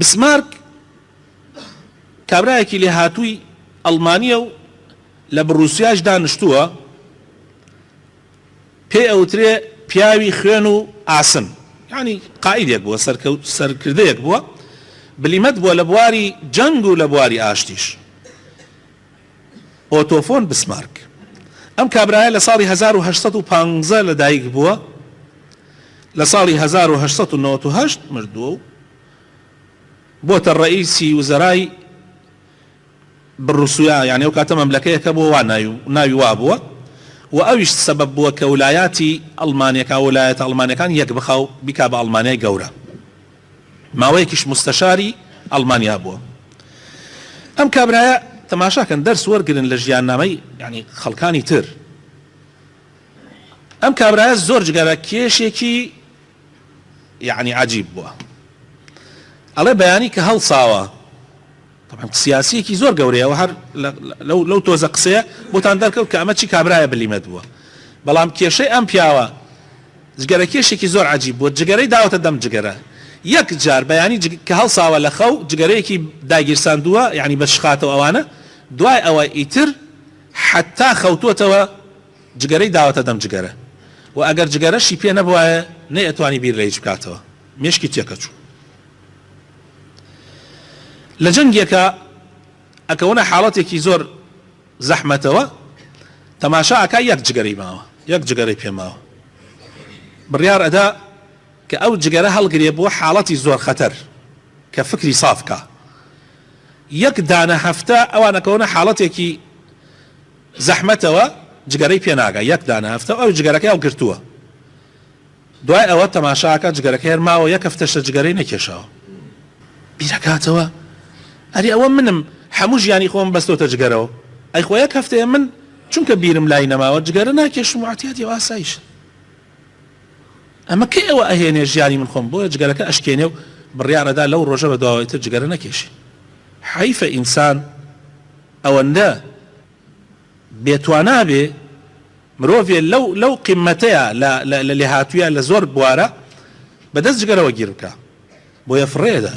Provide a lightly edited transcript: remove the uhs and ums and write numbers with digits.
بسمارک کابرایەکی لێ هاتووی ئەڵمانیە و لە بڕوسیاش دانیشتووە، پێی ئەوترێ پیاوی خوێن و ئاسن، یعنی قائیدێک بووە، سەرکردەیەک بووە، بلیمەت بووە لە بواری جەنگ و لە بواری ئاشتیش. ئۆتۆفۆن بسمارک. ئەم کابرایە لە ساڵی 1815 لەدایک بووە، لە ساڵی 1898 مردووە و بۆتە ڕئیسی وزەرای بڕوسیا، یعنی ئەو کاتە مەملەکەیەکە بۆ وا ناوی وا بووە و ئەویش سەبەب بووە کە ویلایەتی ئەڵمانیەکان ویلایەتە ئەڵمانیەکان یەک بخاو بیکا بە ئەڵمانیای گەورە. ماوەیەکیش مستەشاری ئەڵمانیا بووە. ئەم کابرایە تەماشاکەن دەرس وەرگرن لە ژیاننامەی یعنی خەڵکانی تر. ئەم کابرایە زۆر جگەرە کێشێکی یعنی عەجیب بووە. ئەڵێ بەیانی کە هەڵساوە، طبعا سیاسیەکی زۆر گەورەیەوە، هەر لەو تۆزە قسەیە بۆتان دەرکەوت کە ئەمە چی کابرایە بلیمەت بووە. بەڵام کێشەی ئەم پیاوە جگەرە کێشێکی زۆر عەجیب بووە، جگەرەی داوەتە دەم جگەرە. یەک جار بەیانی کە هەڵساوە لە خەو جگەرەیەکی داگیرساندووە، یعنی بە شخاتەوە ئەوانە، دوای ئەوە ئیتر حتا خەوتوتەوە جگەرەی داوەتە دەم جگەرە و ئەگەر جگەرەشی پێ نەبوایە نەیەتوانی بیر لە هیچ بکاتەوە، مێشکی تێکەچوو. لە جەنگێکە ئەکەونە حاڵەتێکی زۆر زەحمەتەوە، تەماشا ئەکا یەک جگەرەی ماوە، یەک جگەرەی پێماوە، بڕیار ئەدا کە ئەو جگەرە هەڵگرێ بۆ حاڵەتی زۆر خەتەر کە فکری سافکە. یەک دانە هەفتە ئەوانەکەونە حاڵەتێکی زەحمەتەوە جگەرەی پێناگە، یەک دانە هەفتە ئەو جگەرەکەی هەڵگرتووە. دوای ئەوە تەماشاکە جگەرەکە هێرماوە، یەک هەفتەشە جگەرەی نەکێشاوە. بیرەکاتەوە ئەری ئەوە منم هەموو ژیانی خۆم بەستۆتە جگەرەوە، ئەی خۆ یەک هەفتەیە من چونکە بیرم لای نەماوە جگەرە ناکێشم و عەتیادی ئاسایش. ئەمە کەی ئەوە ئەهێنێ ژیانی من خۆم بۆیە جگەرەکە ئەشکێنێ و بڕیارەدا لەو ڕۆژە بە دواوەیتر جگەرە نەکێشی. حەیفە ئینسان ئەوەندە بێتوانە بێ مرۆڤێ لەو قیممەتەیە لە لێهاتوویە لە زۆر بوارە بەدەست جگەرەوە گیر بکە، بۆیە فڕێدە.